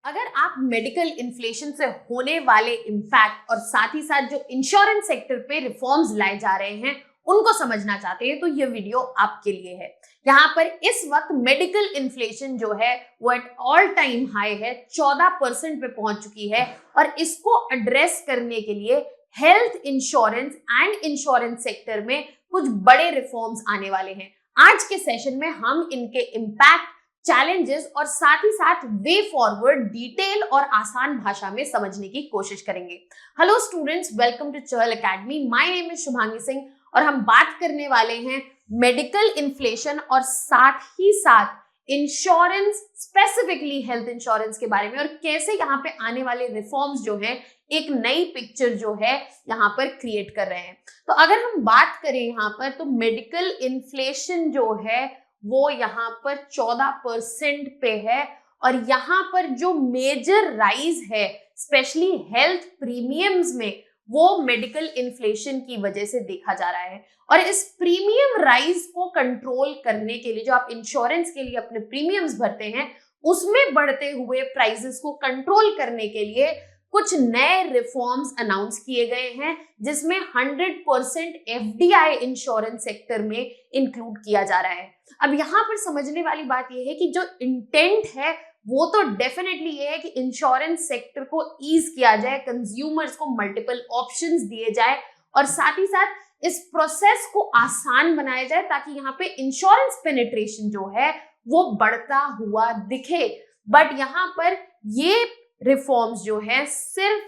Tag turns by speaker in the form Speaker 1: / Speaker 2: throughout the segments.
Speaker 1: अगर आप medical inflation से होने वाले इम्पैक्ट और साथ ही साथ जो इंश्योरेंस सेक्टर पे रिफॉर्म्स लाए जा रहे हैं उनको समझना चाहते हैं तो ये वीडियो आपके लिए है। यहाँ पर इस वक्त मेडिकल इन्फ्लेशन जो है वो एट ऑल टाइम हाई है, 14% पे पहुंच चुकी है और इसको एड्रेस करने के लिए health insurance and insurance sector में कुछ बड़े रिफॉर्म्स आने वाले हैं। आज के सेशन में हम इनके इम्पैक्ट, चैलेंजेस और साथ ही साथ वे फॉरवर्ड डिटेल और आसान भाषा में समझने की कोशिश करेंगे। Hello students, welcome to Chahal academy. My name is Shubhangi Singh और हम बात करने वाले हैं मेडिकल इन्फ्लेशन और साथ ही साथ इंश्योरेंस, स्पेसिफिकली हेल्थ इंश्योरेंस के बारे में और कैसे यहाँ पे आने वाले रिफॉर्म्स जो हैं एक नई पिक्चर जो है यहाँ पर क्रिएट कर रहे हैं। तो अगर हम बात करें यहाँ पर तो मेडिकल इन्फ्लेशन जो है वो यहाँ पर 14% पे है और यहाँ पर जो मेजर राइज है स्पेशली हेल्थ प्रीमियम्स में वो मेडिकल इन्फ्लेशन की वजह से देखा जा रहा है। और इस प्रीमियम राइज को कंट्रोल करने के लिए जो आप इंश्योरेंस के लिए अपने प्रीमियम्स भरते हैं उसमें बढ़ते हुए प्राइसेस को कंट्रोल करने के लिए कुछ नए रिफॉर्म्स अनाउंस किए गए हैं जिसमें 100% एफडीआई इंश्योरेंस सेक्टर में इंक्लूड किया जा रहा है। अब यहाँ पर समझने वाली बात यह है कि जो इंटेंट है वो तो डेफिनेटली ये है कि इंश्योरेंस सेक्टर को ईज किया जाए, कंज्यूमर्स को मल्टीपल ऑप्शंस दिए जाए और साथ ही साथ इस प्रोसेस को आसान बनाया जाए ताकि यहाँ पे इंश्योरेंस पेनिट्रेशन जो है वो बढ़ता हुआ दिखे। बट यहाँ पर ये रिफॉर्म्स जो है सिर्फ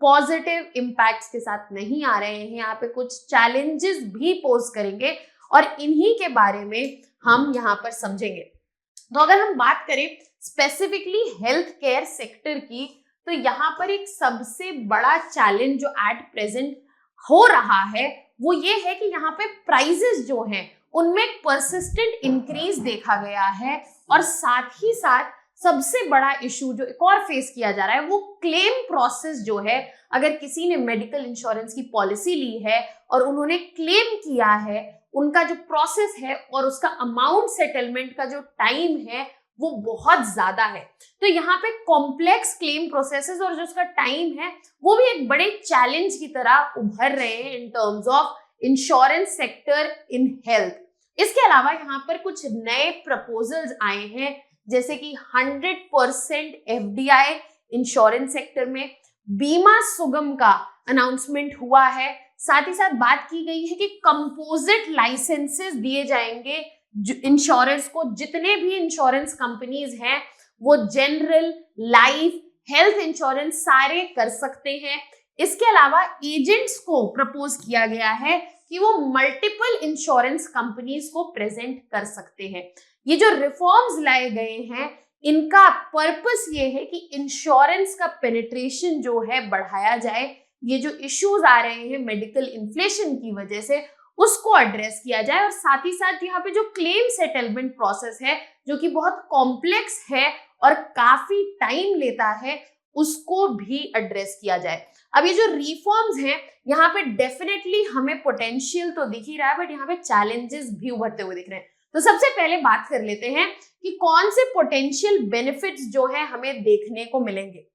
Speaker 1: पॉजिटिव इम्पैक्ट्स के साथ नहीं आ रहे हैं, यहाँ पे कुछ चैलेंजेस भी पोज करेंगे और इन्हीं के बारे में हम यहाँ पर समझेंगे। तो अगर हम बात करें स्पेसिफिकली हेल्थ केयर सेक्टर की तो यहाँ पर एक सबसे बड़ा चैलेंज जो एट प्रेजेंट हो रहा है वो ये है कि यहाँ पे प्राइसेस जो हैं उनमें परसिस्टेंट इंक्रीज देखा गया है और साथ ही साथ सबसे बड़ा इशू जो एक और फेस किया जा रहा है वो क्लेम प्रोसेस जो है। अगर किसी ने मेडिकल इंश्योरेंस की पॉलिसी ली है और उन्होंने क्लेम किया है, उनका जो प्रोसेस है और उसका अमाउंट सेटलमेंट का जो टाइम है वो बहुत ज्यादा है। तो यहाँ पे कॉम्प्लेक्स क्लेम प्रोसेसेस और जो उसका टाइम है वो भी एक बड़े चैलेंज की तरह उभर रहे हैं in terms of insurance sector in health. इसके अलावा यहाँ पर कुछ नए प्रपोजल्स आए हैं जैसे कि 100% एफडीआई इंश्योरेंस सेक्टर में बीमा सुगम का अनाउंसमेंट हुआ है। साथ ही साथ बात की गई है कि कंपोजिट लाइसेंसेस दिए जाएंगे इंश्योरेंस को। जितने भी इंश्योरेंस कंपनीज हैं वो जनरल, लाइफ, हेल्थ इंश्योरेंस सारे कर सकते हैं। इसके अलावा एजेंट्स को प्रपोज किया गया है कि वो मल्टीपल इंश्योरेंस कंपनीज को प्रेजेंट कर सकते हैं। ये जो रिफॉर्म्स लाए गए हैं इनका पर्पस ये है कि इंश्योरेंस का पेनिट्रेशन जो है बढ़ाया जाए। ये जो इश्यूज आ रहे हैं मेडिकल इन्फ्लेशन की वजह से उसको एड्रेस किया जाए और साथ ही साथ यहाँ पे जो क्लेम सेटलमेंट प्रोसेस है जो कि बहुत कॉम्प्लेक्स है और काफी टाइम लेता है उसको भी एड्रेस किया जाए। अब ये जो रिफॉर्म्स हैं यहाँ पे डेफिनेटली हमें पोटेंशियल तो दिख ही रहा है बट यहाँ पे चैलेंजेस भी उभरते हुए दिख रहे हैं। तो सबसे पहले बात कर लेते हैं कि कौन से पोटेंशियल बेनिफिट्स जो है हमें देखने को मिलेंगे।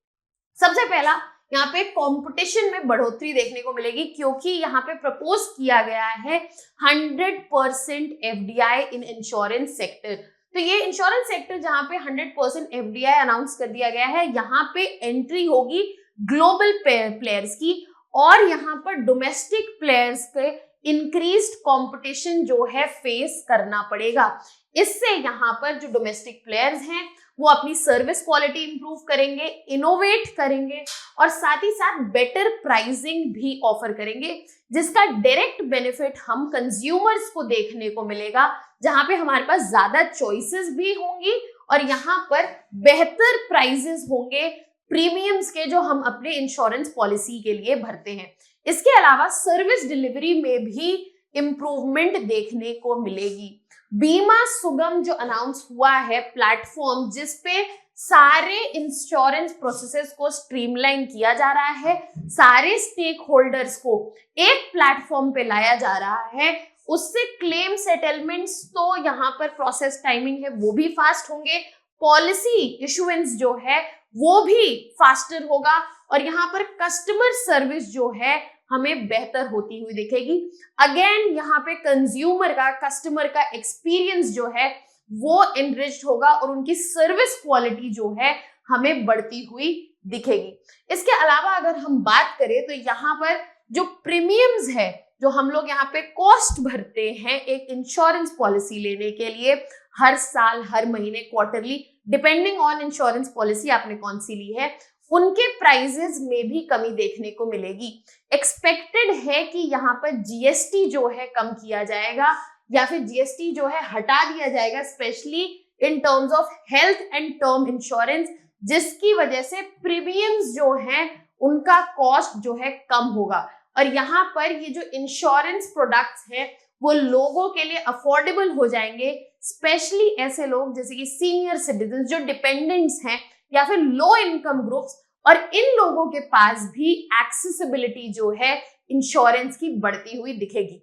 Speaker 1: सबसे पहला यहाँ पे कंपटीशन में बढ़ोतरी देखने को मिलेगी क्योंकि यहाँ पे प्रपोज किया गया है 100% एफडीआई इन इंश्योरेंस सेक्टर। तो ये इंश्योरेंस सेक्टर जहाँ पे 100% एफडीआई अनाउंस कर दिया गया है, यहाँ पे एंट्री होगी ग्लोबल प्लेयर्स की और यहाँ पर डोमेस्टिक प्लेयर्स के इंक्रीज्ड कंपटीशन जो है फेस करना पड़ेगा। इससे यहाँ पर जो डोमेस्टिक प्लेयर्स हैं वो अपनी सर्विस क्वालिटी इंप्रूव करेंगे, इनोवेट करेंगे और साथ ही साथ बेटर प्राइसिंग भी ऑफर करेंगे जिसका डायरेक्ट बेनिफिट हम कंज्यूमर्स को देखने को मिलेगा जहां पे हमारे पास ज्यादा चॉइसेस भी होंगी और यहाँ पर बेहतर प्राइसेस होंगे प्रीमियम्स के जो हम अपने इंश्योरेंस पॉलिसी के लिए भरते हैं। इसके अलावा सर्विस डिलीवरी में भी इंप्रूवमेंट देखने को मिलेगी। बीमा सुगम जो अनाउंस हुआ है प्लेटफॉर्म जिसपे सारे इंश्योरेंस प्रोसेसेस को स्ट्रीमलाइन किया जा रहा है, सारे स्टेक होल्डर्स को एक प्लेटफॉर्म पे लाया जा रहा है, उससे क्लेम सेटलमेंट्स तो यहाँ पर प्रोसेस टाइमिंग है वो भी फास्ट होंगे, पॉलिसी इशुएंस जो है वो भी फास्टर होगा और यहाँ पर कस्टमर सर्विस जो है हमें बेहतर होती हुई दिखेगी। अगेन यहाँ पे कंज्यूमर का, कस्टमर का एक्सपीरियंस जो है वो एनरिच्ड होगा और उनकी सर्विस क्वालिटी जो है हमें बढ़ती हुई दिखेगी। इसके अलावा अगर हम बात करें तो यहाँ पर जो प्रीमियम्स है, जो हम लोग यहाँ पे कॉस्ट भरते हैं एक इंश्योरेंस पॉलिसी लेने के लिए, हर साल, हर महीने, quarterly, depending on insurance policy आपने कौन सी ली है, उनके प्राइजेस में भी कमी देखने को मिलेगी। एक्सपेक्टेड है कि यहाँ पर जीएसटी जो है कम किया जाएगा या फिर जीएसटी जो है हटा दिया जाएगा, specially in terms of health and term insurance, जिसकी वजह से प्रीमियम्स जो हैं उनका कॉस्ट जो है कम होगा। और यहाँ पर ये जो इंश्योरेंस प्रोडक्ट्स हैं वो लोगों के लिए अफोर्डेबल हो जाएंगे, स्पेशली ऐसे लोग जैसे कि सीनियर सिटीजन जो डिपेंडेंट्स हैं या फिर लो इनकम ग्रुप्स, और इन लोगों के पास भी एक्सेसिबिलिटी जो है इंश्योरेंस की बढ़ती हुई दिखेगी।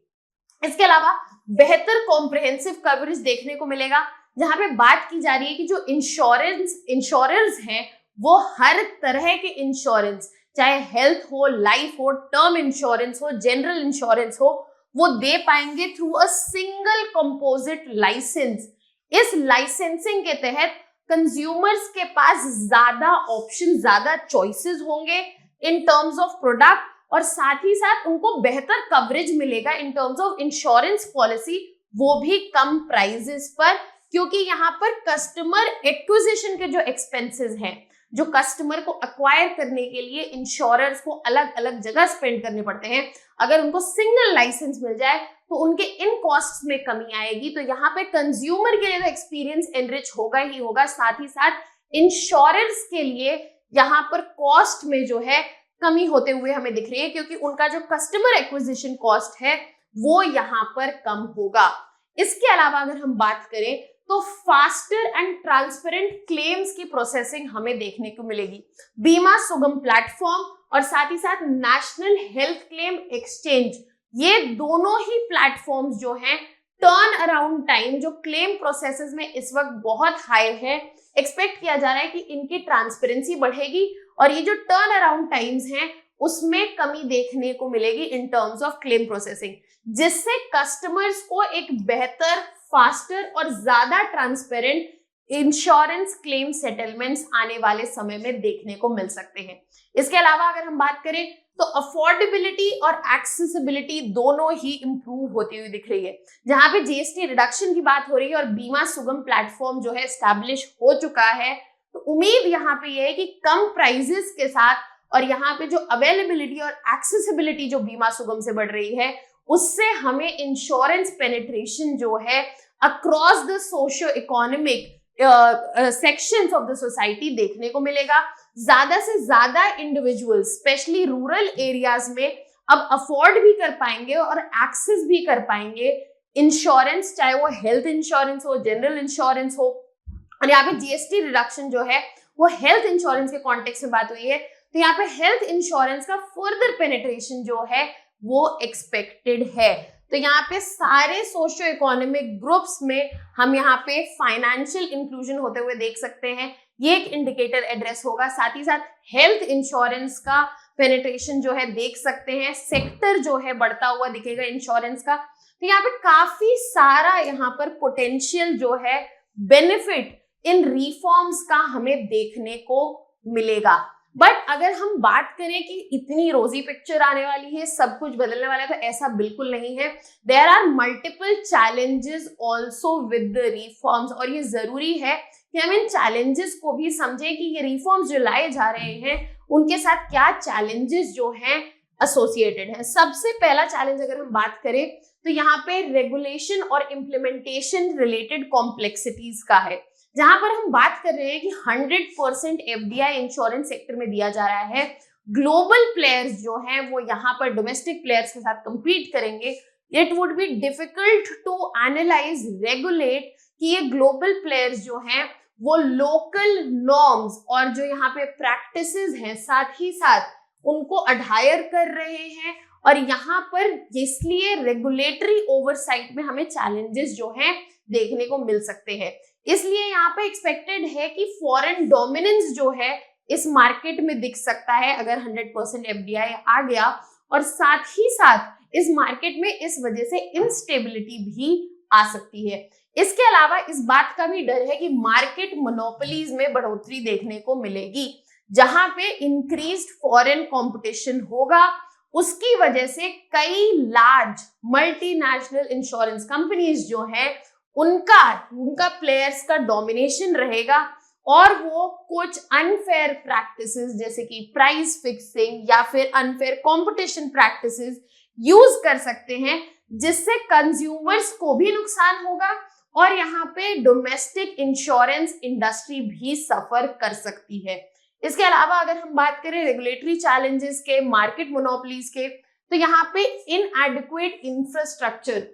Speaker 1: इसके अलावा बेहतर कॉम्प्रिहेंसिव कवरेज देखने को मिलेगा, जहां पे बात की जा रही है कि जो इंश्योरर्स हैं वो हर तरह के इंश्योरेंस, चाहे हेल्थ हो, लाइफ हो, टर्म इंश्योरेंस हो, जनरल इंश्योरेंस हो, वो दे पाएंगे through a single composite licence. इस लाइसेंसिंग के तहत कंज्यूमर्स के पास ज्यादा ऑप्शन, ज्यादा चॉइसेस होंगे इन टर्म्स ऑफ प्रोडक्ट, और साथ ही साथ उनको बेहतर कवरेज मिलेगा in terms of insurance policy, वो भी कम प्राइजेस पर, क्योंकि यहाँ पर कस्टमर एक्विजिशन के जो एक्सपेंसेस हैं, जो कस्टमर को अक्वायर करने के लिए इंश्योरर्स को अलग अलग जगह स्पेंड करने पड़ते हैं, अगर उनको सिंगल लाइसेंस मिल जाए तो उनके इन कॉस्ट्स में कमी आएगी। तो यहाँ पे कंज्यूमर के लिए तो एक्सपीरियंस एनरिच होगा ही होगा, साथ ही साथ इंश्योरर्स के लिए यहाँ पर कॉस्ट में जो है कमी होते हुए हमें दिख रही है, क्योंकि उनका जो कस्टमर एक्विजिशन कॉस्ट है वो यहाँ पर कम होगा। इसके अलावा अगर हम बात करें तो फास्टर एंड ट्रांसपेरेंट क्लेम्स की प्रोसेसिंग हमें देखने को मिलेगी। बीमा सुगम प्लेटफॉर्म और साथ ही साथ नेशनल हेल्थ क्लेम एक्सचेंज, ये दोनों ही प्लेटफॉर्म्स जो हैं, टर्न अराउंड टाइम जो क्लेम प्रोसेसेस में इस वक्त बहुत हाई है, एक्सपेक्ट किया जा रहा है कि इनकी ट्रांसपेरेंसी बढ़ेगी और ये जो टर्न अराउंड टाइम्स हैं उसमें कमी देखने को मिलेगी in terms of claim processing, जिससे कस्टमर्स को एक बेहतर, फास्टर और ज्यादा ट्रांसपेरेंट इंश्योरेंस क्लेम सेटलमेंट्स आने वाले समय में देखने को मिल सकते हैं। इसके अलावा अगर हम बात करें तो अफोर्डेबिलिटी और एक्सेसिबिलिटी दोनों ही इंप्रूव होती हुई दिख रही है, जहां पे जीएसटी रिडक्शन की बात हो रही है और बीमा सुगम प्लेटफॉर्म जो है एस्टैब्लिश हो चुका है। तो उम्मीद यहाँ पे ये है कि कम प्राइजेस के साथ और यहाँ पे जो अवेलेबिलिटी और एक्सेसिबिलिटी जो बीमा सुगम से बढ़ रही है, उससे हमें इंश्योरेंस पेनिट्रेशन जो है across the socio economic sections of the society देखने को मिलेगा। ज्यादा से ज्यादा इंडिविजुअल्स स्पेशली रूरल एरियाज में अब अफोर्ड भी कर पाएंगे और एक्सेस भी कर पाएंगे इंश्योरेंस, चाहे वो हेल्थ इंश्योरेंस हो, जनरल इंश्योरेंस हो। और यहाँ पे जीएसटी रिडक्शन जो है वो हेल्थ इंश्योरेंस के कॉन्टेक्स्ट में बात हुई है, तो यहाँ पे हेल्थ इंश्योरेंस का फर्दर पेनिट्रेशन जो है वो एक्सपेक्टेड है। तो यहाँ पे सारे सोशियो इकोनॉमिक ग्रुप्स में हम यहाँ पे फाइनेंशियल इंक्लूजन होते हुए देख सकते हैं, ये एक इंडिकेटर एड्रेस होगा। साथ ही साथ हेल्थ इंश्योरेंस का पेनिट्रेशन जो है देख सकते हैं, सेक्टर जो है बढ़ता हुआ दिखेगा इंश्योरेंस का। तो यहाँ पे काफी सारा यहाँ पर पोटेंशियल जो है बेनिफिट इन रिफॉर्म्स का हमें देखने को मिलेगा। बट अगर हम बात करें कि इतनी रोजी पिक्चर आने वाली है, सब कुछ बदलने वाला है, तो ऐसा बिल्कुल नहीं है। There are multiple challenges also with the reforms, और ये जरूरी है कि हम इन चैलेंजेस को भी समझें कि ये रिफॉर्म्स जो लाए जा रहे हैं उनके साथ क्या चैलेंजेस जो हैं एसोसिएटेड हैं। सबसे पहला चैलेंज अगर हम बात करें तो यहाँ पे रेगुलेशन और इम्प्लीमेंटेशन रिलेटेड कॉम्प्लेक्सिटीज का है, जहां पर हम बात कर रहे हैं कि 100% एफडीआई इंश्योरेंस सेक्टर में दिया जा रहा है। ग्लोबल प्लेयर्स जो हैं वो यहाँ पर डोमेस्टिक प्लेयर्स के साथ compete करेंगे। It would be difficult to analyse, regulate कि ये ग्लोबल प्लेयर्स जो हैं वो लोकल नॉर्म्स और जो यहाँ पे प्रैक्टिसेस हैं साथ ही साथ उनको अडहायर कर रहे हैं, और यहाँ पर इसलिए रेगुलेटरी ओवरसाइट में हमें चैलेंजेस जो हैं देखने को मिल सकते हैं। इसलिए यहाँ पे एक्सपेक्टेड है कि फॉरेन डोमिनेंस जो है इस मार्केट में दिख सकता है अगर 100% FDI आ गया, और साथ ही साथ इस मार्केट में इस वजह से इंस्टेबिलिटी भी आ सकती है। इसके अलावा इस बात का भी डर है कि मार्केट मोनोपोलीज में बढ़ोतरी देखने को मिलेगी, जहां पे इंक्रीज्ड फॉरेन कंपटीशन होगा। उसकी वजह से कई लार्ज मल्टीनेशनल इंश्योरेंस कंपनीज जो हैं उनका प्लेयर्स का डोमिनेशन रहेगा, और वो कुछ अनफेयर प्रैक्टिसेस जैसे कि प्राइस फिक्सिंग या फिर अनफेयर कंपटीशन प्रैक्टिसेस यूज कर सकते हैं, जिससे कंज्यूमर्स को भी नुकसान होगा और यहाँ पे डोमेस्टिक इंश्योरेंस इंडस्ट्री भी सफर कर सकती है। इसके अलावा अगर हम बात करें रेगुलेटरी चैलेंजेस के, मार्केट मोनोपोलीज के, तो यहाँ पे इनएडिक्वेट infrastructure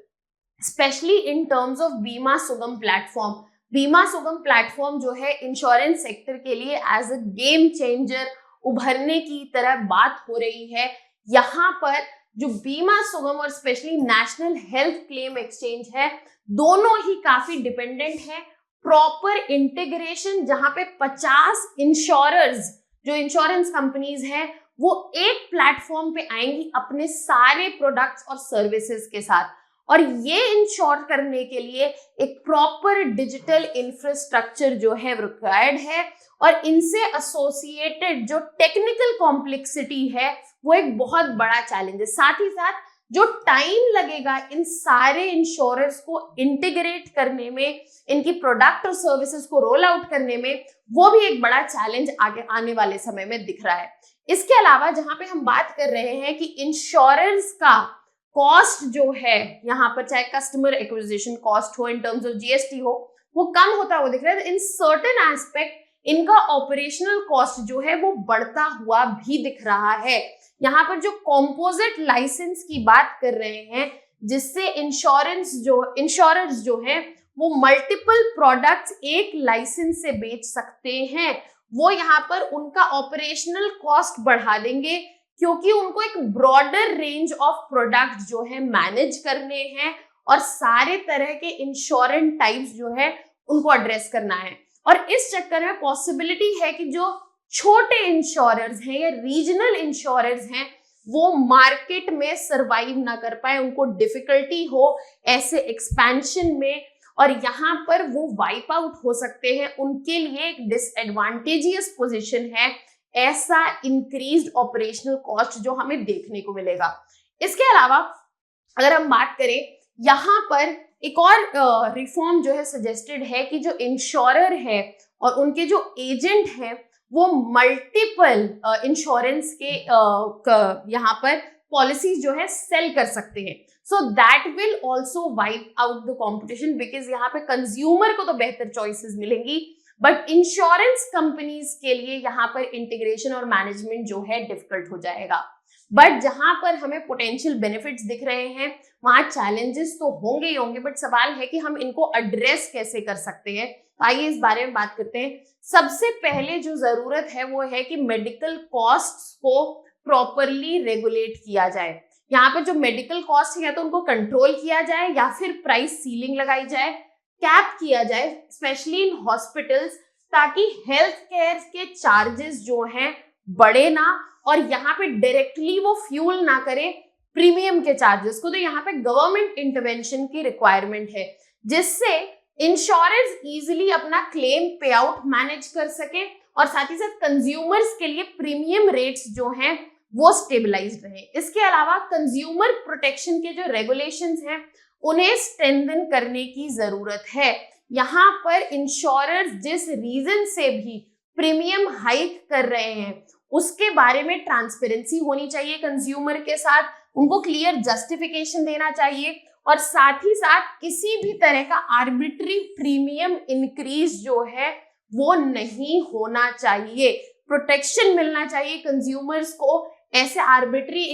Speaker 1: specially in terms of बीमा सुगम प्लेटफॉर्म। बीमा सुगम प्लेटफॉर्म जो है इंश्योरेंस सेक्टर के लिए एज अ गेम चेंजर उभरने की तरह बात हो रही है। यहाँ पर जो बीमा सुगम और specially national health claim exchange है, दोनों ही काफी डिपेंडेंट है प्रॉपर इंटीग्रेशन, जहां पे 50 इंश्योरर्स जो इंश्योरेंस कंपनीज हैं वो एक प्लेटफॉर्म पे आएंगी अपने सारे प्रोडक्ट्स और सर्विसेज के साथ, और ये इंश्योर करने के लिए एक प्रॉपर डिजिटल इंफ्रास्ट्रक्चर जो है रिक्वायर्ड है, और इनसे एसोसिएटेड जो टेक्निकल कॉम्प्लेक्सिटी है वो एक बहुत बड़ा चैलेंज है। साथ ही साथ जो टाइम लगेगा इन सारे इंश्योरर्स को इंटीग्रेट करने में, इनकी प्रोडक्ट और सर्विसेज को रोल आउट करने में, वो भी एक बड़ा चैलेंज आगे आने वाले समय में दिख रहा है। इसके अलावा जहां पे हम बात कर रहे हैं कि इंश्योरेंस का कॉस्ट जो है यहाँ पर, चाहे कस्टमर एक्विजिशन कॉस्ट हो, इन टर्म्स ऑफ GST हो, वो कम होता हुआ दिख रहा है। इन सर्टेन एस्पेक्ट इनका ऑपरेशनल कॉस्ट जो है वो बढ़ता हुआ भी दिख रहा है। यहाँ पर जो कॉम्पोजिट लाइसेंस की बात कर रहे हैं, जिससे इंश्योरर्स जो है वो मल्टीपल प्रोडक्ट्स एक लाइसेंस से बेच सकते हैं, वो यहाँ पर उनका ऑपरेशनल कॉस्ट बढ़ा देंगे, क्योंकि उनको एक ब्रॉडर रेंज ऑफ प्रोडक्ट जो है मैनेज करने हैं और सारे तरह के इंश्योरेंस टाइप्स जो है उनको एड्रेस करना है। और इस चक्कर में पॉसिबिलिटी है कि जो छोटे इंश्योरर्स हैं या रीजनल इंश्योरर्स हैं वो मार्केट में सरवाइव ना कर पाए, उनको डिफिकल्टी हो ऐसे एक्सपेंशन में, और यहाँ पर वो वाइप आउट हो सकते हैं। उनके लिए एक डिसएडवांटेजियस पोजीशन है ऐसा इंक्रीज्ड ऑपरेशनल कॉस्ट जो हमें देखने को मिलेगा। इसके अलावा अगर हम बात करें, यहाँ पर एक और रिफॉर्म जो है सजेस्टेड है कि जो इंश्योरर है और उनके जो एजेंट हैं वो मल्टीपल इंश्योरेंस के यहाँ पर पॉलिसीज जो है सेल कर सकते हैं। So that will also wipe out the competition, because यहाँ पे कंज्यूमर को तो बेहतर चॉइसेस मिलेंगी, बट इंश्योरेंस कंपनीज के लिए यहाँ पर इंटीग्रेशन और मैनेजमेंट जो है डिफिकल्ट हो जाएगा। बट जहां पर हमें पोटेंशियल बेनिफिट्स दिख रहे हैं वहां चैलेंजेस तो होंगे ही होंगे, बट सवाल है कि हम इनको एड्रेस कैसे कर सकते हैं। आइए इस बारे में बात करते हैं। सबसे पहले जो जरूरत है वो है कि मेडिकल कॉस्ट्स को प्रॉपरली रेगुलेट किया जाए। यहाँ पर जो मेडिकल कॉस्ट है तो उनको कंट्रोल किया जाए या फिर प्राइस सीलिंग लगाई जाए, कैप किया जाए स्पेशली इन हॉस्पिटल्स, ताकि हेल्थ केयर के चार्जेस जो हैं बढ़े ना और यहाँ पे डायरेक्टली वो फ्यूल ना करे प्रीमियम के चार्जेस को। तो यहाँ पे गवर्नमेंट इंटरवेंशन की रिक्वायरमेंट है, जिससे इंश्योरर्स इजीली अपना क्लेम पे आउट मैनेज कर सके और साथ ही साथ कंज्यूमर्स के लिए प्रीमियम रेट्स जो हैं वो स्टेबलाइज्ड रहे। इसके अलावा कंज्यूमर प्रोटेक्शन के जो रेगुलेशंस हैं उन्हें स्ट्रेंथन करने की जरूरत है। यहाँ पर इंश्योरर्स जिस रीजन से भी प्रीमियम हाइक कर रहे हैं उसके बारे में ट्रांसपेरेंसी होनी चाहिए कंज्यूमर के साथ, उनको क्लियर जस्टिफिकेशन देना चाहिए और साथ ही साथ किसी भी तरह का आर्बिट्री प्रीमियम इंक्रीज जो है वो नहीं होना चाहिए। प्रोटेक्शन मिलना चाहिए कंज्यूमर्स को ऐसे आर्बिट्री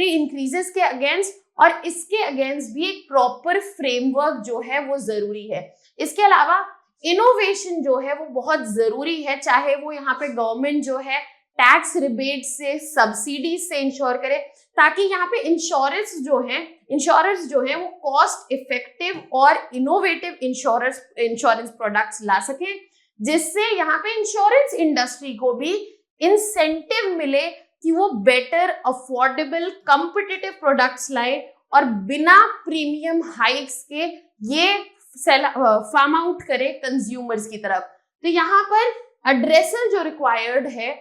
Speaker 1: इंक्रीजेस के अगेंस्ट, और इसके अगेंस्ट भी एक प्रॉपर फ्रेमवर्क जो है वो जरूरी है। इसके अलावा इनोवेशन जो है वो बहुत जरूरी है, चाहे वो यहाँ पे गवर्नमेंट जो है टैक्स रिबेट से, सब्सिडी से इंश्योर करे, ताकि यहाँ पे इंश्योरेंस जो है वो कॉस्ट इफेक्टिव और इनोवेटिव इंश्योरेंस प्रोडक्ट्स ला सकें, जिससे यहाँ पे इंश्योरेंस इंडस्ट्री को भी इंसेंटिव मिले कि वो बेटर अफोर्डेबल कॉम्पिटिटिव प्रोडक्ट्स लाए और बिना प्रीमियम हाइक्स के ये फार्म आउट करे कंज्यूमर्स की तरफ। तो यहाँ पर एड्रेसर जो रिक्वायर्ड है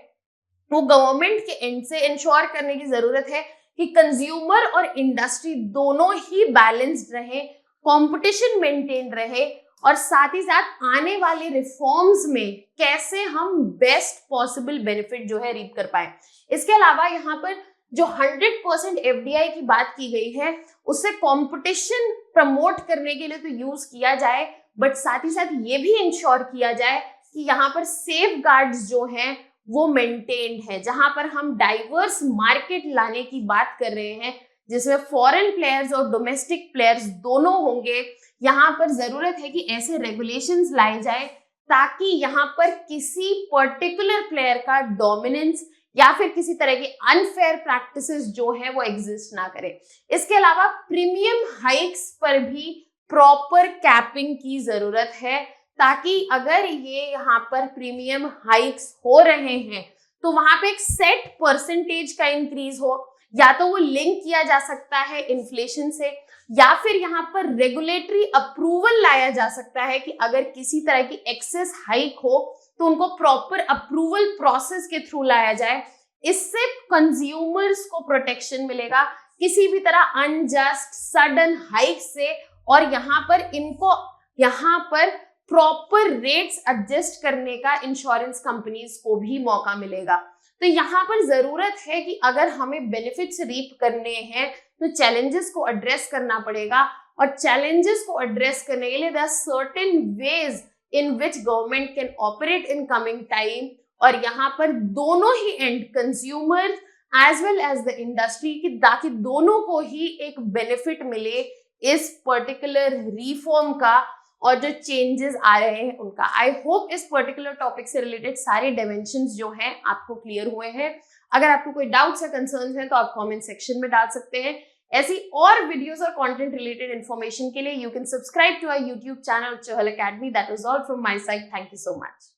Speaker 1: वो गवर्नमेंट के एंड से इंश्योर करने की जरूरत है कि कंज्यूमर और इंडस्ट्री दोनों ही बैलेंस्ड रहे, कंपटीशन मेंटेन रहे और साथ ही साथ आने वाले रिफॉर्म्स में कैसे हम बेस्ट पॉसिबल बेनिफिट जो है रीप कर पाए। इसके अलावा यहाँ पर जो 100% एफडीआई की बात की गई है उससे कंपटीशन प्रमोट करने के लिए तो यूज किया जाए, बट साथ ही साथ ये भी इंश्योर किया जाए कि यहाँ पर सेफ गार्ड्स जो हैं वो मेंटेन्ड है। जहां पर हम डाइवर्स मार्केट लाने की बात कर रहे हैं जिसमें फॉरेन प्लेयर्स और डोमेस्टिक प्लेयर्स दोनों होंगे, यहाँ पर जरूरत है कि ऐसे रेगुलेशंस लाए जाए ताकि यहाँ पर किसी पर्टिकुलर प्लेयर का डोमिनेंस या फिर किसी तरह की अनफेयर प्रैक्टिसेस जो है वो एग्जिस्ट ना करे। इसके अलावा प्रीमियम हाइक्स पर भी प्रॉपर कैपिंग की जरूरत है ताकि अगर ये यहाँ पर प्रीमियम हाइक्स हो रहे हैं तो वहां पे एक सेट परसेंटेज का इंक्रीज हो, या तो वो लिंक किया जा सकता है इन्फ्लेशन से या फिर यहाँ पर रेगुलेटरी अप्रूवल लाया जा सकता है कि अगर किसी तरह की एक्सेस हाइक हो तो उनको प्रॉपर अप्रूवल प्रोसेस के थ्रू लाया जाए। इससे कंज्यूमर्स को प्रोटेक्शन मिलेगा किसी भी तरह अनजस्ट सडन हाइक से, और यहाँ पर प्रॉपर रेट्स एडजस्ट करने का इंश्योरेंस कंपनीज को भी मौका मिलेगा। तो यहाँ पर जरूरत है कि अगर हमें बेनिफिट्स रीप करने हैं तो चैलेंजेस को एड्रेस करना पड़ेगा, और चैलेंजेस को एड्रेस करने के लिए there are certain ways in which government can operate in coming time, और यहाँ पर दोनों ही and consumer as well as the industry की ताकि दोनों को ही एक बेनिफिट मिले इस पर्टिकुलर रिफॉर्म का और जो चेंजेस आ रहे हैं उनका। आई होप इस पर्टिकुलर टॉपिक से रिलेटेड सारे डायमेंशंस जो हैं आपको क्लियर हुए हैं। अगर आपको कोई डाउट्स या कंसर्न्स हैं तो आप कमेंट सेक्शन में डाल सकते हैं। ऐसी और वीडियोस और कंटेंट रिलेटेड इन्फॉर्मेशन के लिए you can subscribe to our YouTube channel Chahal academy. That is all from my side. Thank you so much.